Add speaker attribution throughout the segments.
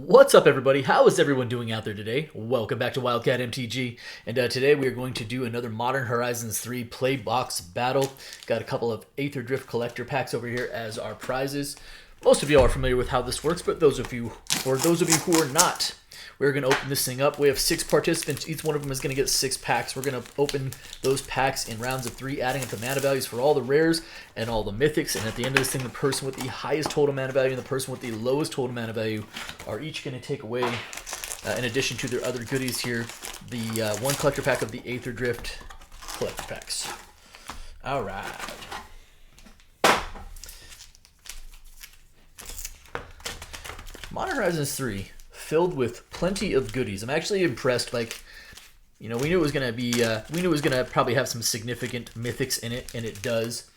Speaker 1: What's up, everybody? How is everyone doing out there today? Welcome back to Wildcat MTG, and today we are going to do another Modern Horizons 3 play box battle. Got a couple of Aether Drift collector packs over here as our prizes. Most of you are familiar with how this works, but those of you who are not, we're going to open this thing up. We have 6 participants. Each one of them is going to get 6 packs. We're going to open those packs in rounds of 3, adding up the mana values for all the rares and all the mythics. And at the end of this thing, the person with the highest total mana value and the person with the lowest total mana value are each going to take away, in addition to their other goodies here, the one collector pack of the Aether Drift collector packs. All right. Modern Horizons 3. Filled with plenty of goodies. I'm actually impressed. Like, you know, we knew it was gonna be, we knew it was gonna probably have some significant mythics in it, and it does.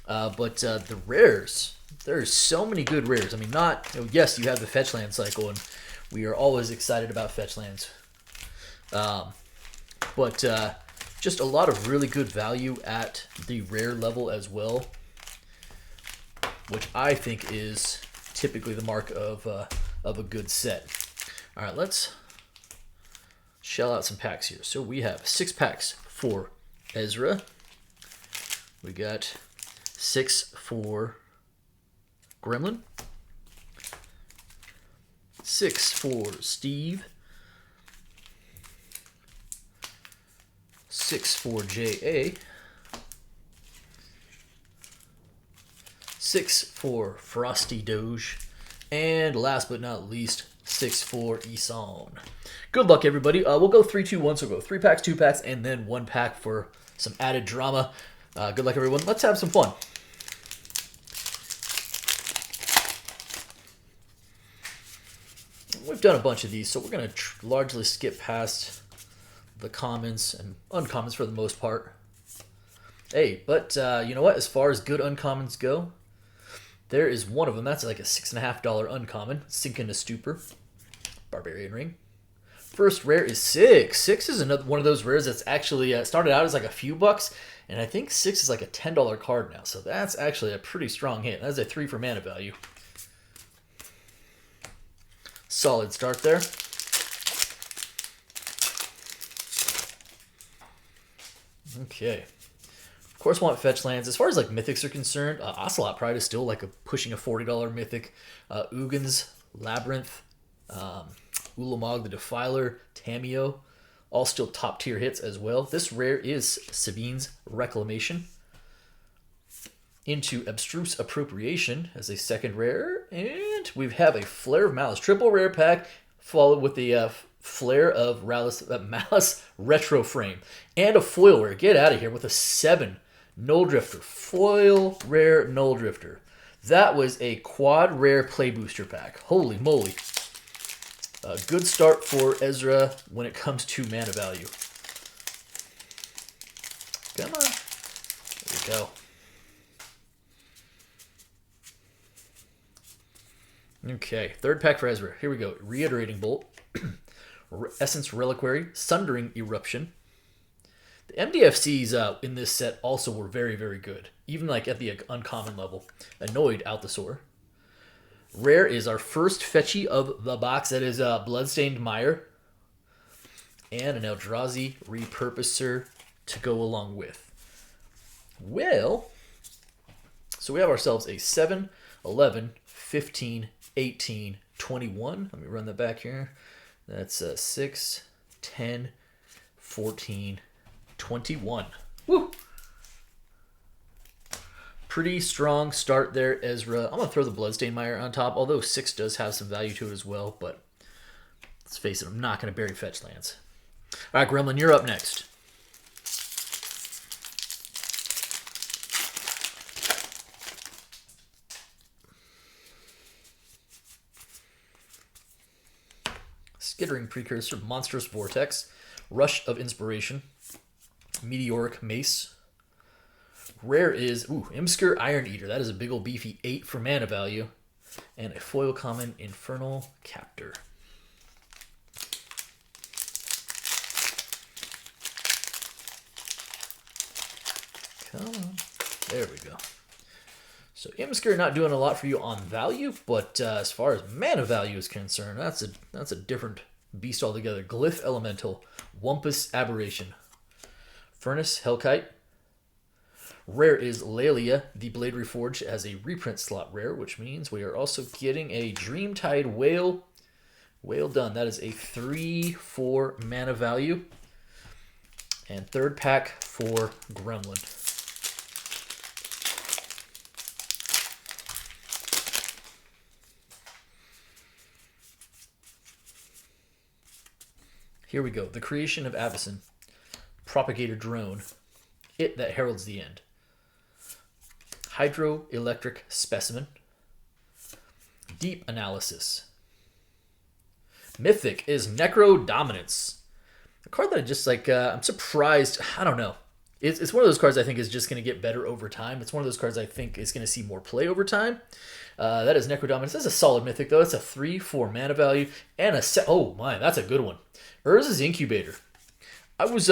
Speaker 1: But the rares, there's so many good rares. I mean, not, you know, yes, you have the fetch land cycle, and we are always excited about fetch lands. But just a lot of really good value at the rare level as well, which I think is typically the mark of a good set. All right, let's shell out some packs here. So we have 6 packs for Ezra. We got 6 for Gremlin. 6 for Steve. 6 for JA. 6 for Frosty Doge. And last but not least, 6 for Eson. Good luck, everybody. We'll go 3, 2, 1. So we'll go 3 packs, 2 packs, and then 1 pack for some added drama. Good luck, everyone. Let's have some fun. We've done a bunch of these, so we're going to largely skip past the commons and uncommons for the most part. Hey, but you know what? As far as good uncommons go, there is one of them. That's like a $6.50 uncommon. Sink into Stupor. Barbarian Ring. First rare is 6. 6 is another one of those rares that's actually started out as like a few bucks, and I think 6 is like a $10 card now. So that's actually a pretty strong hit. That's a 3 for mana value. Solid start there. Okay. Of course, want fetch lands. As far as like mythics are concerned, Ocelot Pride is still like pushing a $40 mythic. Ugin's Labyrinth, Ulamog the Defiler, Tameo, all still top tier hits as well. This rare is Sabine's Reclamation. Into Abstruse Appropriation as a second rare, and we have a Flare of Malice, triple rare pack, followed with the Flare of Malice Retro Frame, and a foil rare. Get out of here with a 7 Null Drifter, foil rare Null Drifter. That was a quad rare play booster pack. Holy moly. A good start for Ezra when it comes to mana value. Come on. There we go. Okay, third pack for Ezra. Here we go. Reiterating Bolt. Essence Reliquary. Sundering Eruption. The MDFCs in this set also were very, very good. Even like at the uncommon level. Annoyed Althasor. Rare is our first fetchy of the box. That is Bloodstained Mire. And an Eldrazi Repurposer to go along with. Well, so we have ourselves a 7, 11, 15, 18, 21. Let me run that back here. That's 6, 10, 14, 21. Woo! Pretty strong start there, Ezra. I'm going to throw the Bloodstained Mire on top, although 6 does have some value to it as well, but let's face it, I'm not going to bury fetch lands. All right, Gremlin, you're up next. Skittering Precursor, Monstrous Vortex, Rush of Inspiration, Meteoric Mace. Rare is, Imsker Iron Eater. That is a big old beefy 8 for mana value. And a foil common, Infernal Captor. Come on. There we go. So Imsker not doing a lot for you on value, but as far as mana value is concerned, that's a different beast altogether. Glyph Elemental, Wumpus Aberration, Furnace Hellkite. Rare is Lelia, the Blade Reforged, as a reprint slot rare, which means we are also getting a Dreamtide Whale. Whale done. That is a 3/4 mana value. And third pack for Gremlin. Here we go. The Creation of Avacyn. Propagator Drone. It that heralds the end. Hydroelectric Specimen. Deep Analysis. Mythic is Necro Dominance. A card that I just like, I'm surprised. I don't know. It's one of those cards I think is just going to get better over time. It's one of those cards I think is going to see more play over time. That is Necro Dominance. That's a solid Mythic, though. It's a 3/4 mana value. And a set. Oh, my. That's a good one. Urza's Incubator. I was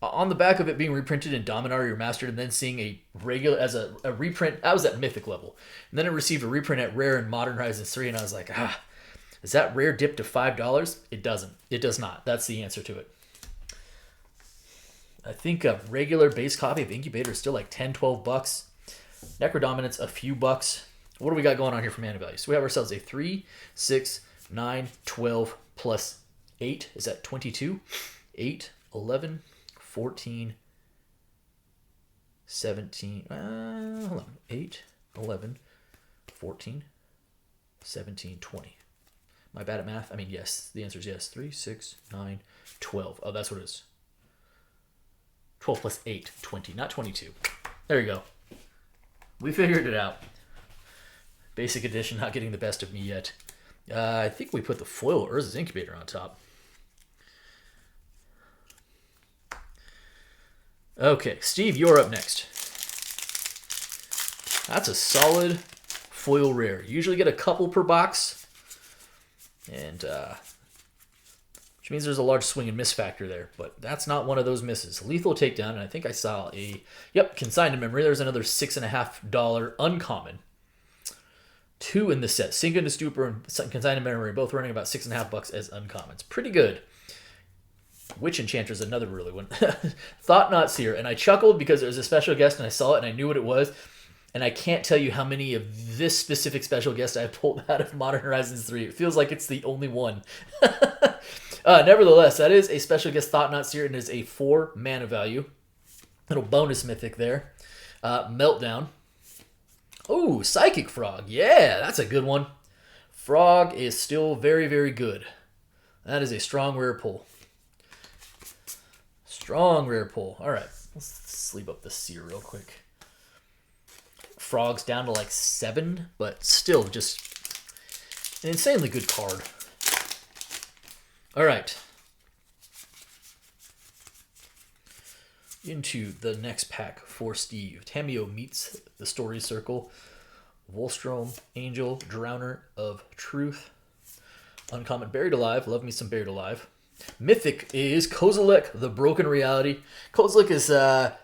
Speaker 1: on the back of it being reprinted in Dominaria Remastered and then seeing a regular as a reprint. I was at Mythic level. And then it received a reprint at Rare in Modern Horizons 3, and I was like, is that Rare dip to $5? It doesn't. It does not. That's the answer to it. I think a regular base copy of Incubator is still like $10-12. Necrodominance, a few bucks. What do we got going on here for mana value? So we have ourselves a 3, 6, 9, 12 plus 8. Is that 22? 8, 11, 14, 17. Hold on. 8, 11, 14, 17, 20. Am I bad at math? I mean, yes. The answer is yes. 3, 6, 9, 12. Oh, that's what it is. 12 plus 8, 20. Not 22. There you go. We figured it out. Basic Edition not getting the best of me yet. I think we put the foil Urza's Incubator on top. Okay, Steve, you're up next. That's a solid foil rare. Usually get a couple per box. And, which means there's a large swing and miss factor there. But that's not one of those misses. Lethal Takedown, and I think I saw a... Yep, Consigned to Memory. There's another $6.50 uncommon. 2 in the set. Sink into Stupor and Consigned to Memory, both running about $6.50 as uncommons. Pretty good. Witch Enchanter is another really one. Thought Not Seer. And I chuckled because it was a special guest and I saw it and I knew what it was. And I can't tell you how many of this specific special guest I pulled out of Modern Horizons 3. It feels like it's the only one. Nevertheless, that is a special guest Thought Not Seer and is a 4 mana value. Little bonus mythic there. Meltdown. Oh, Psychic Frog. Yeah, that's a good one. Frog is still very, very good. That is a strong rare pull. Strong rare pull. All right, let's sleeve up the seer real quick. Frog's down to like 7, but still just an insanely good card. All right. Into the next pack for Steve. Tamio meets the Story Circle. Volstrom, Angel, Drowner of Truth. Uncommon, Buried Alive. Love me some Buried Alive. Mythic is Kozilek, the Broken Reality. Kozilek is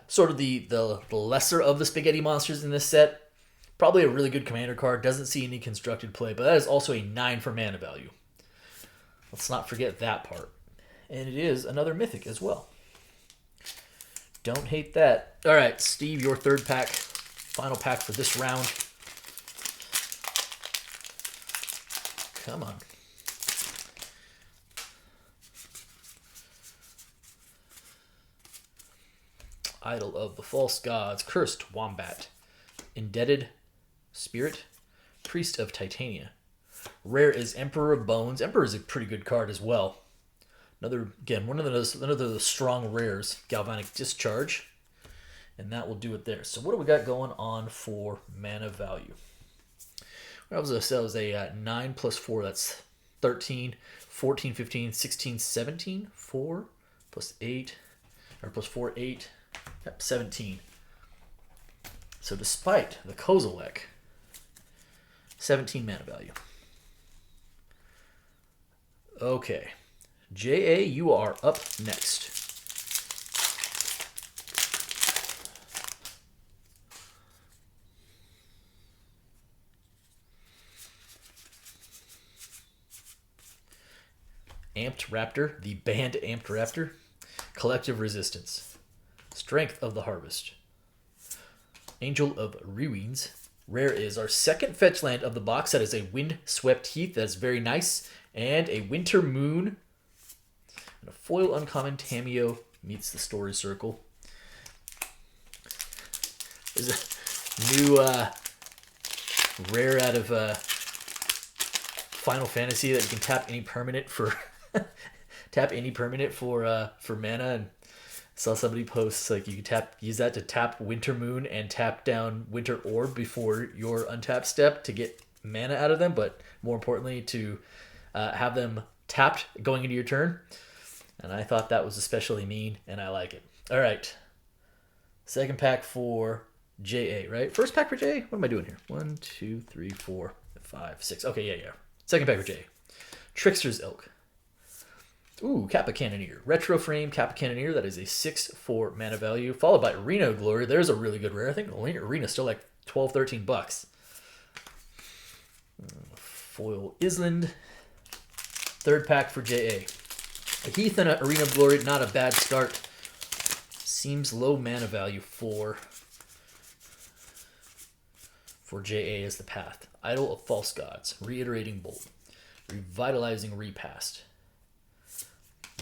Speaker 1: sort of the lesser of the spaghetti monsters in this set. Probably a really good commander card. Doesn't see any constructed play, but that is also a 9 for mana value. Let's not forget that part. And it is another Mythic as well. Don't hate that. All right, Steve, your third pack. Final pack for this round. Come on. Idol of the False Gods, Cursed Wombat, Indebted Spirit, Priest of Titania. Rare is Emperor of Bones. Emperor is a pretty good card as well. Another, again, one of those strong rares, Galvanic Discharge, and that will do it there. So what do we got going on for mana value? That was a 9 plus 4, that's 13, 14, 15, 16, 17, 4 plus 8, or plus 4, 8, yep, 17. So despite the Kozilek, 17 mana value. Okay. J.A., you are up next. Amped Raptor, the banned Amped Raptor. Collective Resistance. Strength of the Harvest. Angel of Ruins. Rare is our second fetch land of the box. That is a Windswept Heath. That's very nice. And a Winter Moon. And a foil uncommon Tameo meets the Story Circle. There's a new rare out of Final Fantasy that you can tap any permanent for for mana. And saw somebody post like you can use that to tap Winter Moon and tap down Winter Orb before your untap step to get mana out of them, but more importantly to have them tapped going into your turn. And I thought that was especially mean, and I like it. All right, second pack for JA, right? First pack for JA. What am I doing here? 1, 2, 3, 4, 5, 6. Okay, yeah. Second pack for JA. Trickster's Ilk. Ooh, Kappa Cannoneer. Retro Frame Kappa Cannoneer. That is a 6/4 mana value, followed by Arena Glory. There's a really good rare. I think Arena's still like $12-13. Foil Island. Third pack for JA. A Heath and an Arena of Glory. Not a bad start. Seems low mana value for JA as the path. Idol of False Gods. Reiterating Bolt. Revitalizing Repast.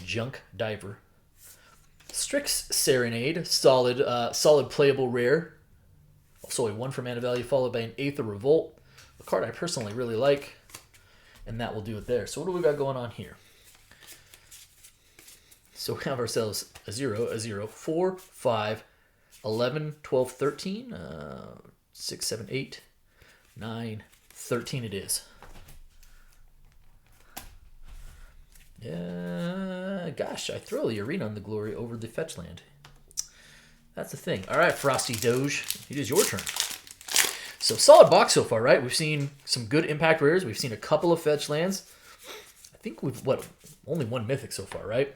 Speaker 1: Junk Diver. Strix Serenade, solid playable rare. Also a 1 for mana value, followed by an Aether Revolt, a card I personally really like, and that will do it there. So what do we got going on here? So we have ourselves a 0, 4, 5, 11, 12, 13, 6, 7, 8, 9, 13 it is. Yeah, gosh, I throw the Arena on the Glory over the fetch land. That's the thing. All right, Frosty Doge, it is your turn. So solid box so far, right? We've seen some good impact rares. We've seen a couple of fetch lands. I think we've, only one mythic so far, right?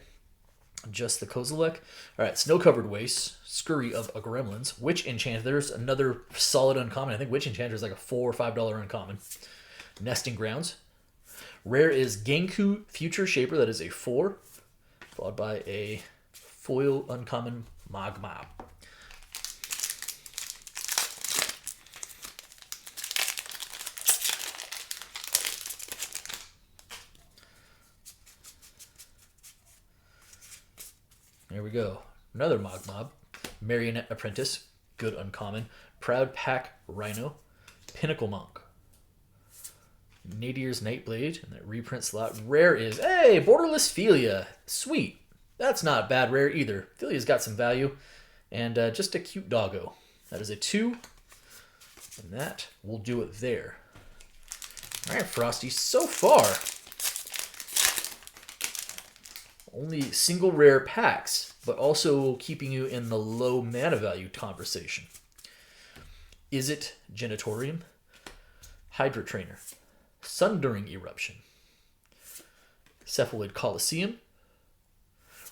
Speaker 1: Just the Kozilek. All right, Snow-Covered Wastes, Scurry of a Gremlins, Witch Enchanter's another solid uncommon. I think Witch Enchanter is like a $4 or $5 uncommon. Nesting Grounds. Rare is Genku Future Shaper. That is a 4, followed by a foil uncommon Magma. There we go. Another Mogmob. Marionette Apprentice. Good uncommon. Proud Pack Rhino. Pinnacle Monk. Nadier's Nightblade. And that reprint slot. Rare is, hey, Borderless Philia. Sweet. That's not bad rare either. Philia's got some value. And just a cute doggo. That is a 2. And that will do it there. All right, Frosty. So far, only single rare packs, but also keeping you in the low mana value conversation. Is it Genitorium? Hydra Trainer. Sundering Eruption. Cephaloid Coliseum.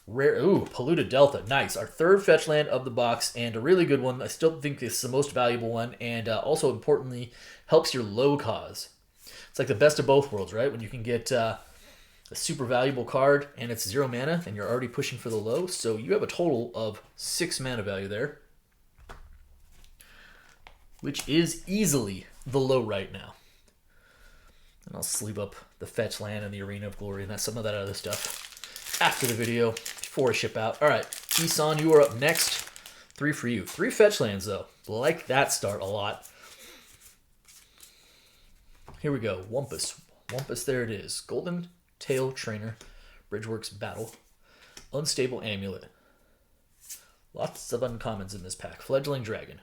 Speaker 1: Rare, ooh, Polluted Delta. Nice. Our third fetch land of the box, and a really good one. I still think it's the most valuable one, and also importantly, helps your low cause. It's like the best of both worlds, right? When you can get a super valuable card and it's 0 mana and you're already pushing for the low. So you have a total of 6 mana value there, which is easily the low right now. And I'll sleeve up the fetch land and the Arena of Glory and some of that other stuff after the video before I ship out. All right, Eson, you are up next. 3 for you. 3 fetch lands though. Like that start a lot. Here we go. Wumpus. Wumpus, there it is. Golden Tail Trainer, Bridgeworks Battle, Unstable Amulet. Lots of uncommons in this pack. Fledgling Dragon.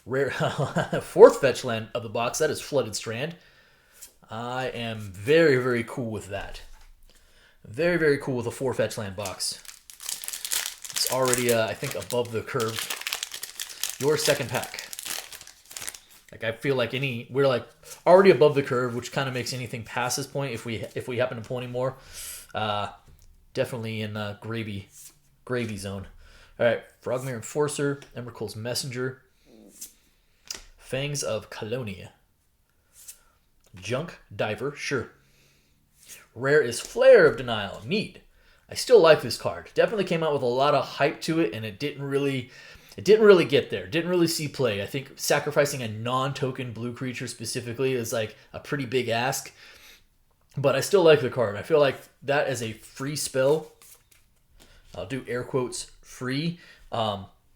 Speaker 1: Rare fourth fetch land of the box. That is Flooded Strand. I am very, very cool with that. Very, very cool with a 4 fetch land box. It's already, I think, above the curve. Your second pack. Like I feel like we're like already above the curve, which kind of makes anything past this point if we happen to pull any more, definitely in gravy zone. All right, Frogmere Enforcer, Emrakul's Messenger, Fangs of Colonia, Junk Diver, sure, Rare is Flare of Denial. Neat. I still like this card. Definitely came out with a lot of hype to it, and it didn't really get there. Didn't really see play. I think sacrificing a non-token blue creature specifically is like a pretty big ask. But I still like the card. I feel like that as a free spell, I'll do air quotes, free,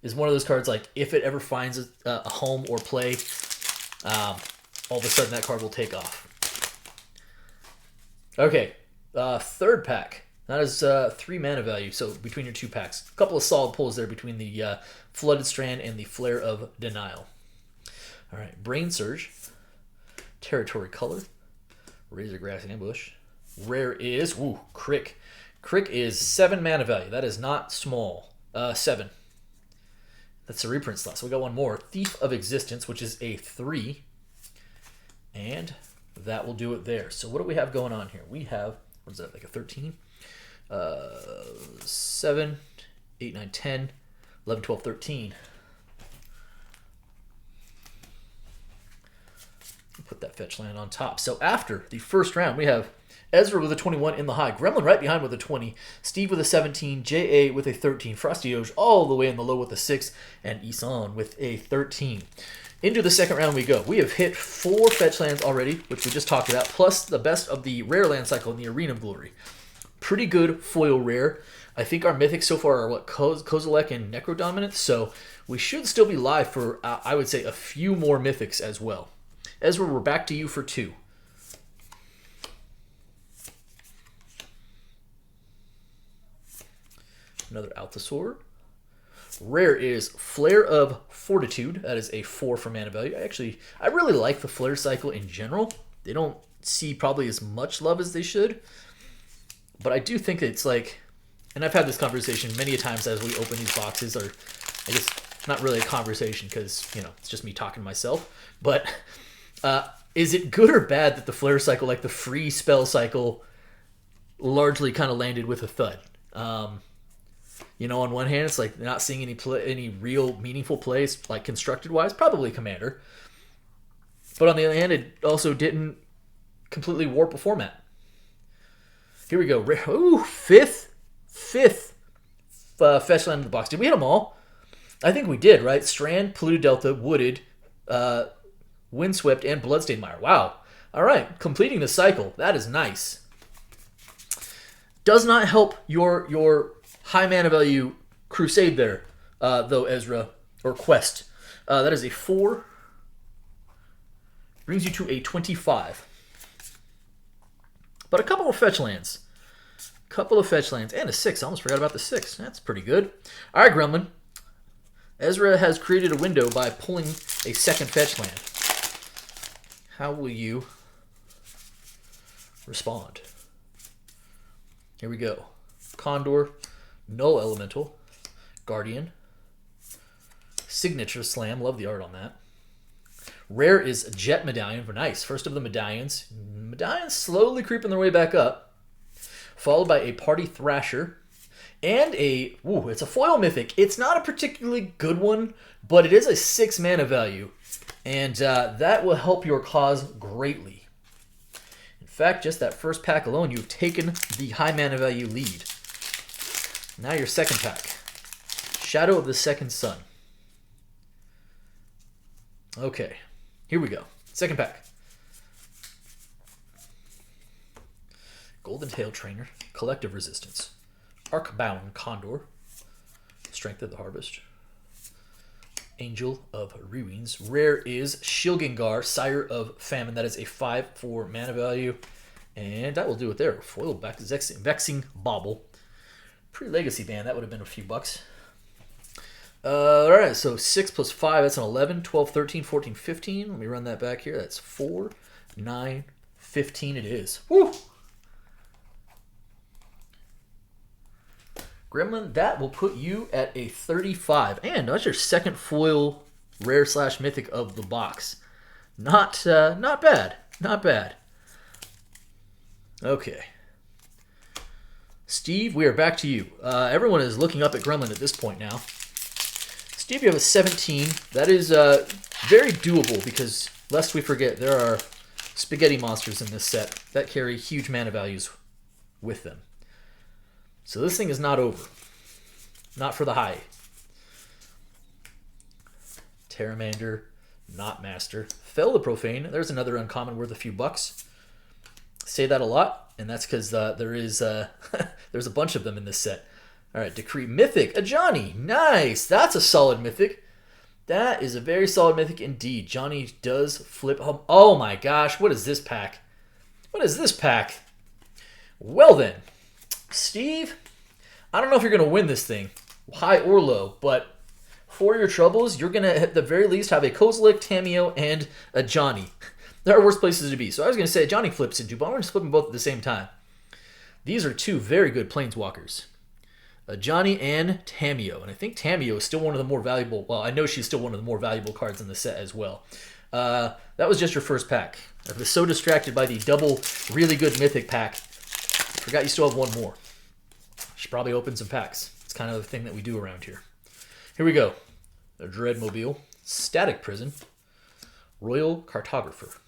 Speaker 1: is one of those cards like if it ever finds a home or play, all of a sudden that card will take off. Okay, third pack. That is 3 mana value, so between your 2 packs. A couple of solid pulls there between the Flooded Strand and the Flare of Denial. All right, Brain Surge, Territory Color, Razor Grass Ambush. Rare is, Crick. Crick is 7 mana value. That is not small. 7. That's a reprint slot. So we got one more. Thief of Existence, which is a 3. And that will do it there. So what do we have going on here? We have, what is that, like a 13? 7, 8, 9, 10, 11, 12, 13. Put that fetch land on top. So after the first round, we have Ezra with a 21 in the high, Gremlin right behind with a 20, Steve with a 17, J.A. with a 13, Frosty Doge all the way in the low with a 6, and Eson with a 13. Into the second round we go. We have hit 4 fetch lands already, which we just talked about, plus the best of the rare land cycle in the Arena of Glory. Pretty good foil rare. I think our mythics so far are what, Kozilek and Necrodominant, so we should still be live for, I would say, a few more mythics as well. Ezra, we're back to you for 2. Another Althasor. Rare is Flare of Fortitude. That is a 4 for mana value. I really like the Flare cycle in general. They don't see probably as much love as they should. But I do think it's like, and I've had this conversation many a times as we open these boxes, or I guess not really a conversation because, it's just me talking to myself. But is it good or bad that the Flare cycle, like the free spell cycle, largely kind of landed with a thud? On one hand, it's like not seeing any real meaningful plays, like constructed-wise, probably Commander. But on the other hand, it also didn't completely warp a format. Here we go. Ooh, fifth fetch land in the box. Did we hit them all? I think we did, right? Strand, Polluted Delta, Wooded, Windswept, and Bloodstained Mire. Wow. All right, completing the cycle. That is nice. Does not help your high mana value Crusade there, though, Ezra, or Quest. That is a 4. Brings you to a 25. But a couple of fetch lands. And a 6. I almost forgot about the 6. That's pretty good. All right, Gremlin. Ezra has created a window by pulling a second fetch land. How will you respond? Here we go. Condor, Null Elemental, Guardian, Signature Slam. Love the art on that. Rare is Jet Medallion. Nice. First of the medallions. Medallions slowly creeping their way back up. Followed by a Party Thrasher. And it's a foil mythic. It's not a particularly good one, but it is a 6 mana value. And that will help your cause greatly. In fact, just that first pack alone, you've taken the high mana value lead. Now your second pack. Shadow of the Second Sun. Okay, here we go. Second pack. Golden Tail Trainer, Collective Resistance, Arcbound Condor, Strength of the Harvest, Angel of Ruins. Rare is Shilgengar, Sire of Famine. That is a 5 for mana value. And that will do it there. Foil back Vexing Bauble. Pre-Legacy ban, that would have been a few bucks. Alright, so 6 plus 5, that's an 11, 12, 13, 14, 15. Let me run that back here. That's 4, 9, 15 it is. Woo! Gremlin, that will put you at a 35. And that's your second foil rare / mythic of the box. Not bad. Not bad. Okay. Steve, we are back to you. Everyone is looking up at Gremlin at this point now. Steve, you have a 17. That is very doable because, lest we forget, there are spaghetti monsters in this set that carry huge mana values with them. So this thing is not over. Not for the high. Terramander, not master. Fell the Profane. There's another uncommon worth a few bucks. Say that a lot, and that's because there's a bunch of them in this set. All right, Decree Mythic, a Johnny. Nice. That's a solid Mythic. That is a very solid Mythic indeed. Johnny does flip home. Oh my gosh, what is this pack? What is this pack? Well then, Steve, I don't know if you're going to win this thing, high or low, but for your troubles, you're going to, at the very least, have a Kozilek, Tamiyo, and a Johnny. There are worse places to be. So I was going to say Johnny flips into, but I'm going to flip them both at the same time. These are two very good Planeswalkers. A Johnny and Tamiyo. And I think Tamiyo is still one of the more valuable, well, I know she's still one of the more valuable cards in the set as well. That was just your first pack. I was so distracted by the double really good Mythic pack. Forgot you still have one more. Should probably open some packs. It's kind of the thing that we do around here. Here we go. A Dreadmobile, Static Prison, Royal Cartographer,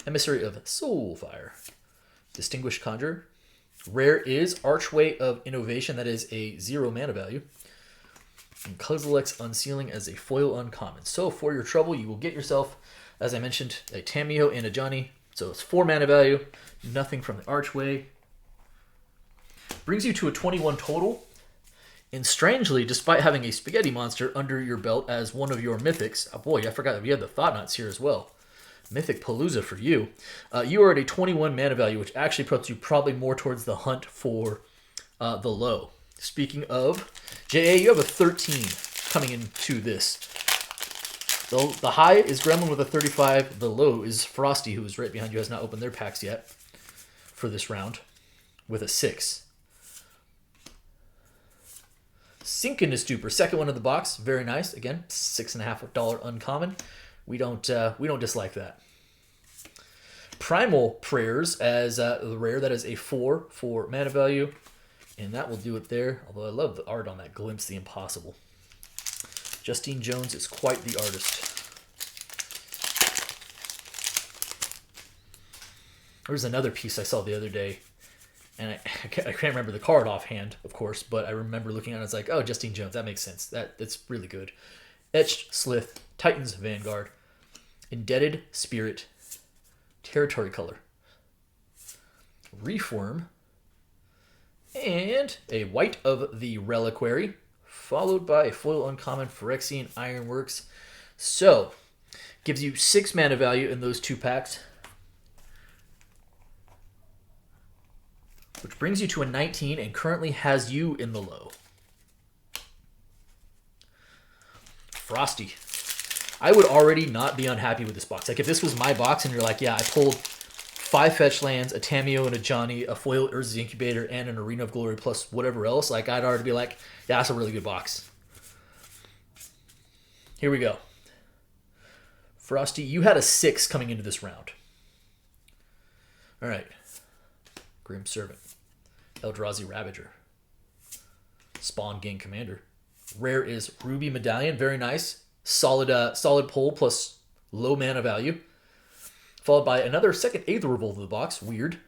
Speaker 1: Emissary of Soulfire, Distinguished Conjurer. Rare is Archway of Innovation, that is a 0 mana value. And Kozilek's Unsealing as a foil uncommon. So for your trouble, you will get yourself, as I mentioned, a Tamiyo and a Johnny. So it's 4 mana value, nothing from the Archway. Brings you to a 21 total. And strangely, despite having a spaghetti monster under your belt as one of your mythics, oh boy, I forgot that we had the Thought-Knots here as well. Mythic Palooza for you. You are at a 21 mana value, which actually puts you probably more towards the hunt for the low. Speaking of, JA, you have a 13 coming into this. The high is Gremlin with a 35. The low is Frosty, who is right behind you, has not opened their packs yet for this round, with a 6. Synchronous Duper, second one in the box, very nice. Again, $6.50 uncommon. We don't dislike that. Primal Prayers as the rare. That is a 4 for mana value, and that will do it there. Although I love the art on that Glimpse the Impossible. Justine Jones is quite the artist. There's another piece I saw the other day. And I can't remember the card offhand, of course, but I remember looking at it and I was like, oh, Justine Jones, that makes sense. That's really good. Etched Slith, Titan's Vanguard, Indebted Spirit, Territory Color, Reform, and a white of the Reliquary, followed by a foil uncommon Phyrexian Ironworks. So, gives you 6 mana value in those 2 packs. Which brings you to a 19 and currently has you in the low. Frosty. I would already not be unhappy with this box. Like if this was my box and you're like, yeah, I pulled 5 fetch lands, a Tamiyo and a Johnny, a foil Urza's Incubator, and an Arena of Glory plus whatever else, like I'd already be like, yeah, that's a really good box. Here we go. Frosty, you had a 6 coming into this round. All right. Grim Servant, Eldrazi Ravager, Spawn Gang Commander. Rare is Ruby Medallion, very nice. Solid pull plus low mana value. Followed by another second Aether Revolt of the box, weird.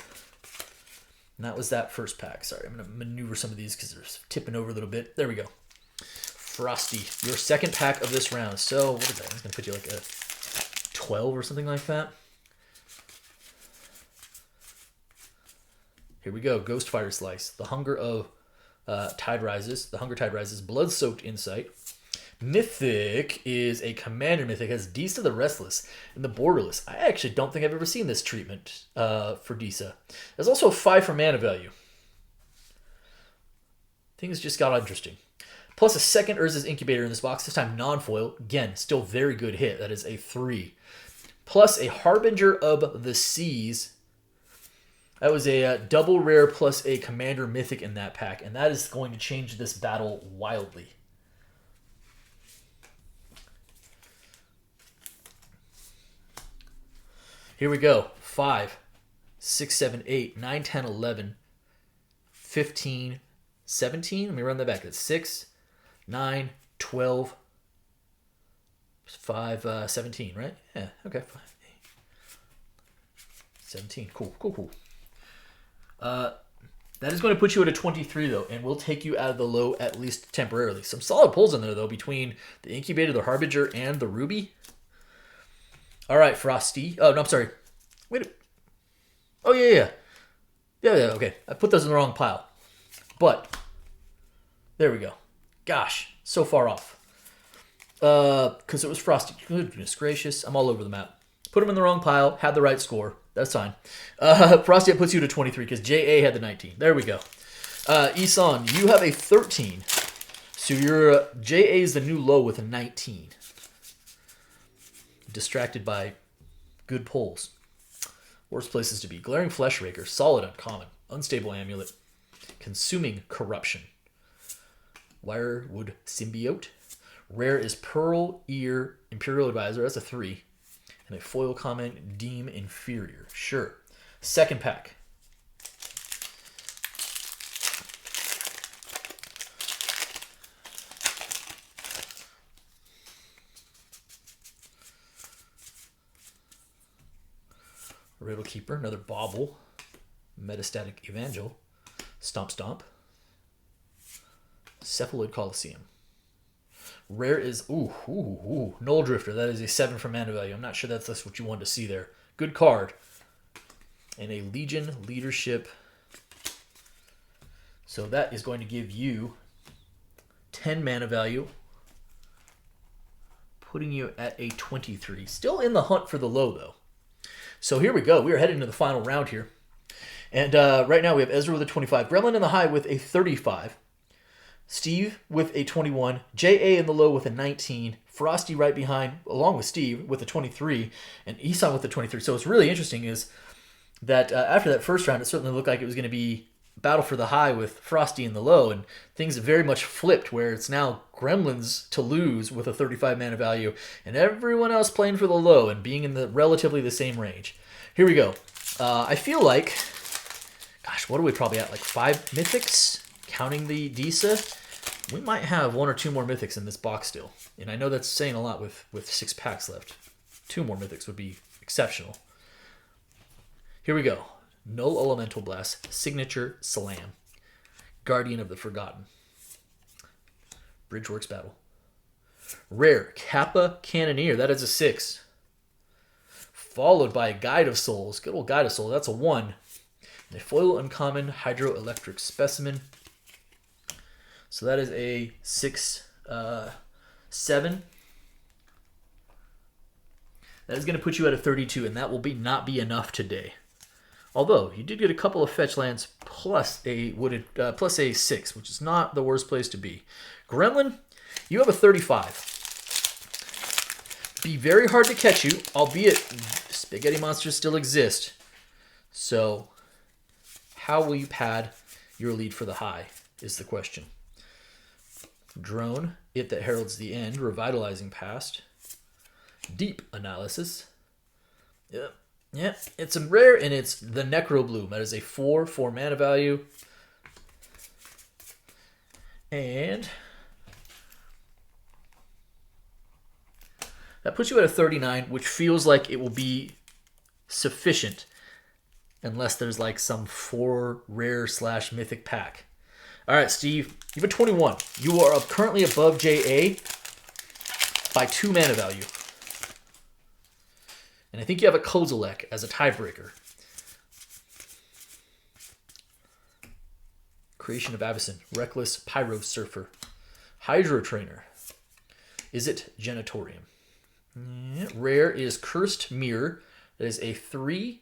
Speaker 1: And that was that first pack. Sorry, I'm going to maneuver some of these because they're tipping over a little bit. There we go. Frosty, your second pack of this round. So, what is that? I'm going to put you like a 12 or something like that. Here we go. Ghostfire Slice. The Hunger of Tide Rises. The Hunger Tide Rises. Blood-Soaked Insight. Mythic is a commander mythic. It has Disa the Restless and the Borderless. I actually don't think I've ever seen this treatment for Disa. There's also a 5 for mana value. Things just got interesting. Plus a second Urza's Incubator in this box. This time non-foil. Again, still very good hit. That is a 3. Plus a Harbinger of the Seas. That was a double rare plus a commander mythic in that pack, and that is going to change this battle wildly. Here we go. 5, 6, 7, 8, 9, 10, 11, 15, 17. Let me run that back. That's 6, 9, 12, 5, 17, right? Yeah, okay. 5, 17. Cool, cool, cool. That is going to put you at a 23, though, and will take you out of the low at least temporarily. Some solid pulls in there, though, between the Incubator, the Harbinger, and the Ruby. All right, Frosty. Oh, no, I'm sorry. Wait. Oh, yeah. Yeah, okay. I put those in the wrong pile. But, there we go. Gosh, so far off. Because it was Frosty. Goodness gracious. I'm all over the map. Put them in the wrong pile. Had the right score. That's fine. Frosty puts you to 23 because JA had the 19. There we go. Eson, you have a 13. So your JA is the new low with a 19. Distracted by good pulls. Worst places to be. Glaring Flesh Raker. Solid uncommon. Unstable Amulet. Consuming Corruption. Wirewood Symbiote. Rare is Pearl Ear Imperial Advisor. That's a 3. And a foil comment, Deem Inferior. Sure. Second pack. Riddle Keeper, another Bauble. Metastatic Evangel. Stomp Stomp. Cephaloid Coliseum. Rare is, Null Drifter. That is a 7 for mana value. I'm not sure that's what you wanted to see there. Good card. And a Legion Leadership. So that is going to give you 10 mana value. Putting you at a 23. Still in the hunt for the low, though. So here we go. We are heading to the final round here. And right now we have Ezra with a 25. Gremlin in the high with a 35. Steve with a 21, J.A. in the low with a 19, Frosty right behind, along with Steve, with a 23, and Eson with a 23. So what's really interesting is that after that first round, it certainly looked like it was going to be battle for the high with Frosty in the low, and things have very much flipped, where it's now Gremlins to lose with a 35 mana value, and everyone else playing for the low and being in the relatively the same range. Here we go. I feel like, gosh, what are we probably at, like 5 mythics, counting the Disa? We might have 1 or 2 more mythics in this box still. And I know that's saying a lot with 6 packs left. 2 more mythics would be exceptional. Here we go. Null Elemental Blast. Signature Slam. Guardian of the Forgotten. Bridgeworks Battle. Rare. Kappa Cannoneer. That is a 6. Followed by a Guide of Souls. Good old Guide of Souls. That's a 1. And a foil uncommon Hydroelectric Specimen. So that is a 6, 7. That is going to put you at a 32, and that will not be enough today. Although you did get a couple of fetch lands plus a wooded plus a 6, which is not the worst place to be. Gremlin, you have a 35. Be very hard to catch you, albeit spaghetti monsters still exist. So, how will you pad your lead for the high is the question. Drone, It That Heralds the End, Revitalizing Past. Deep Analysis. Yeah, it's a rare, and it's the Necro Bloom. That is a 4 mana value. And that puts you at a 39, which feels like it will be sufficient unless there's like some 4 rare / mythic pack. All right, Steve, you have a 21. You are currently above JA by 2 mana value. And I think you have a Kozilek as a tiebreaker. Creation of Avacyn, Reckless Pyro Surfer, Hydro Trainer. Is it Genitorium? Yeah. Rare is Cursed Mirror. That is a 3.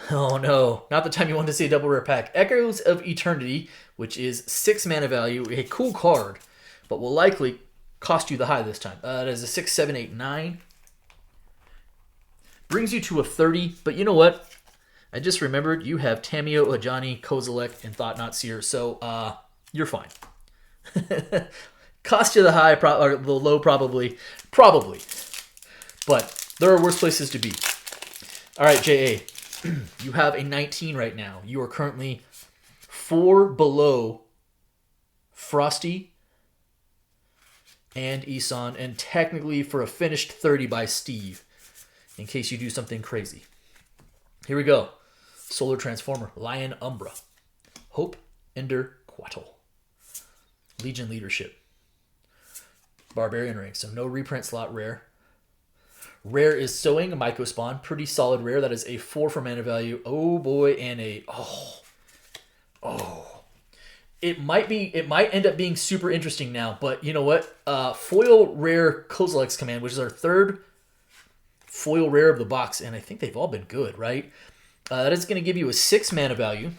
Speaker 1: Oh no, not the time you wanted to see a double rare pack. Echoes of Eternity, which is 6 mana value, a cool card, but will likely cost you the high this time. That is a 6, 7, 8, 9. Brings you to a 30, but you know what? I just remembered you have Tamio, Ajani, Kozilek, and Thought Not Seer, so you're fine. Cost you the high, or the low probably. Probably. But there are worse places to be. All right, JA. You have a 19 right now. You are currently 4 below Frosty and Eson, and technically for a finished 30 by Steve, in case you do something crazy. Here we go. Solar Transformer, Lion Umbra, Hope Ender Quattle, Legion Leadership, Barbarian Rank, so no reprint slot rare. Rare is Sowing, Myco Spawn, pretty solid rare. That is a 4 for mana value. Oh boy, and a It might end up being super interesting now, but you know what? Foil rare Kozilek's Command, which is our third foil rare of the box, and I think they've all been good, right? That is going to give you a 6 mana value,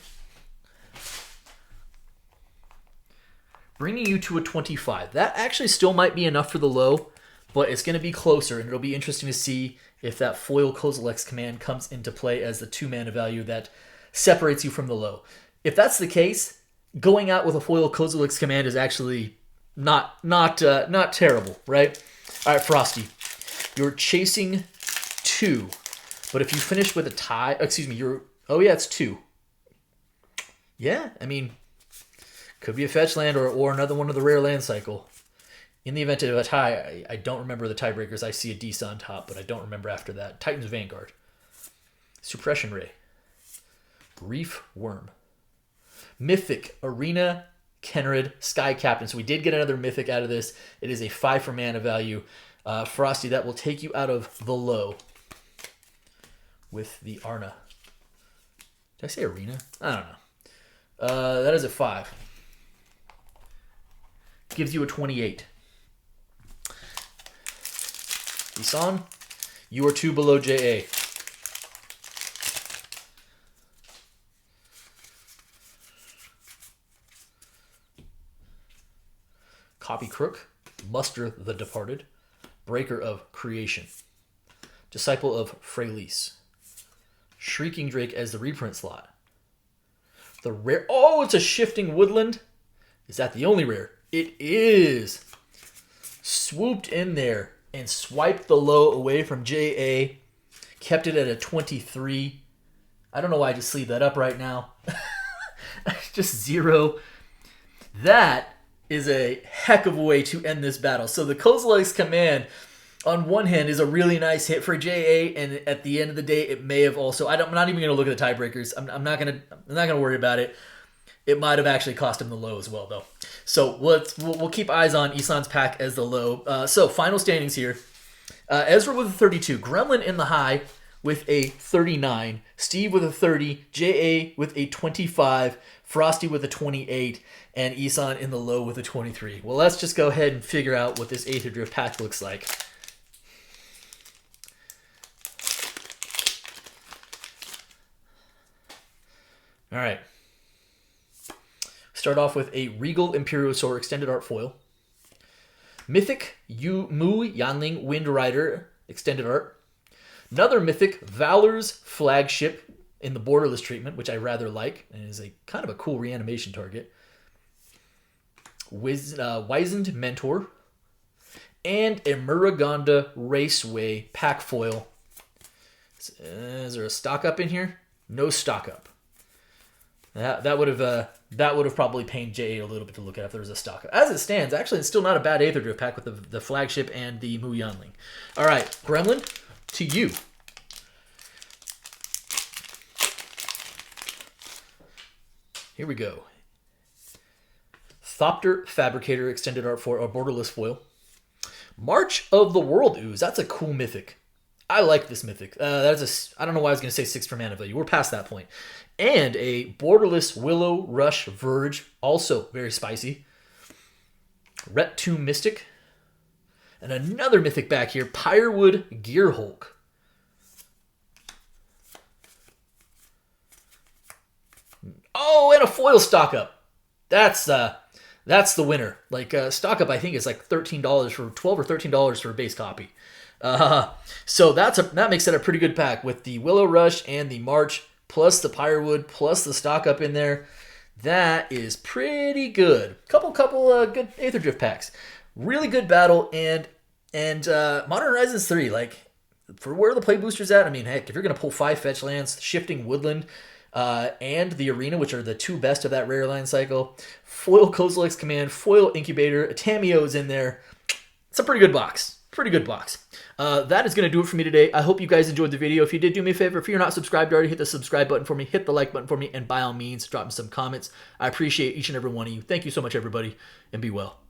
Speaker 1: bringing you to a 25. That actually still might be enough for the low, but it's going to be closer, and it'll be interesting to see if that foil Kozilek's Command comes into play as the 2 mana value that separates you from the low. If that's the case, going out with a foil Kozilek's Command is actually not terrible, right? All right, Frosty, you're chasing 2, but if you finish with a tie, it's 2. Yeah, I mean, could be a fetch land or another one of the rare land cycle. In the event of a tie, I don't remember the tiebreakers. I see a Disa on top, but I don't remember after that. Titan's Vanguard, Suppression Ray, Reef Worm, Mythic Arena Kenrid Sky Captain. So we did get another Mythic out of this. It is a 5 for mana value. Frosty, that will take you out of the low with the Arna. Did I say Arena? I don't know. That is a 5. Gives you a 28. Eson, you are 2 below JA. Copy Crook, Muster the Departed, Breaker of Creation, Disciple of Freylease, Shrieking Drake as the reprint slot. The rare... Oh, it's a Shifting Woodland. Is that the only rare? It is. Swooped in there and swiped the low away from JA. Kept it at a 23. I don't know why I just sleeved that up right now. Just 0. That is a heck of a way to end this battle. So the Kozilek's Command, on one hand, is a really nice hit for JA, and at the end of the day, it may have also... I'm not even going to look at the tiebreakers. I'm not going to worry about it. It might have actually cost him the low as well, though. So we'll keep eyes on Eson's pack as the low. So final standings here. Ezra with a 32. Gremlin in the high with a 39. Steve with a 30. JA with a 25. Frosty with a 28. And Eson in the low with a 23. Well, let's just go ahead and figure out what this Aether Drift pack looks like. All right. Start off with a Regal Imperiosaur Extended Art Foil. Mythic Mu Yanling Wind Rider Extended Art. Another Mythic Valor's Flagship in the Borderless treatment, which I rather like, and is a kind of a cool reanimation target. Wizened Mentor. And a Muragonda Raceway Pack Foil. Is there a stock up in here? No stock up. That would have probably pained JA a little bit to look at if there was a stock. As it stands, actually, it's still not a bad Aether Drift pack with the flagship and the Mu Yanling. All right, Gremlin, to you. Here we go. Thopter Fabricator Extended Art for a Borderless Foil. March of the World Ooze. That's a cool mythic. I like this mythic. I don't know why I was going to say 6 for mana value. We're past that point. And a Borderless Willow Rush Verge, also very spicy. Ret Tomb Mystic. And another mythic back here, Pyrewood Gearhulk. Oh, and a foil stock up. That's the winner. Like stock up, I think is like $13 for $12 or $13 for a base copy. So that makes it a pretty good pack with the Willow Rush and the March, plus the Pyrewood, plus the stock up in there. That is pretty good. Couple good Aether Drift packs. Really good battle, and Modern Horizons 3, like, for where the play booster's at, I mean, heck, if you're going to pull 5 fetch lands, Shifting Woodland, and the Arena, which are the 2 best of that rare line cycle, foil Kozilek's Command, foil Incubator, a Tamiyo's in there. It's a pretty good box. pretty good box. That is going to do it for me today. I hope you guys enjoyed the video. If you did, do me a favor. If you're not subscribed already, hit the subscribe button for me. Hit the like button for me. And by all means, drop me some comments. I appreciate each and every one of you. Thank you so much, everybody, and be well.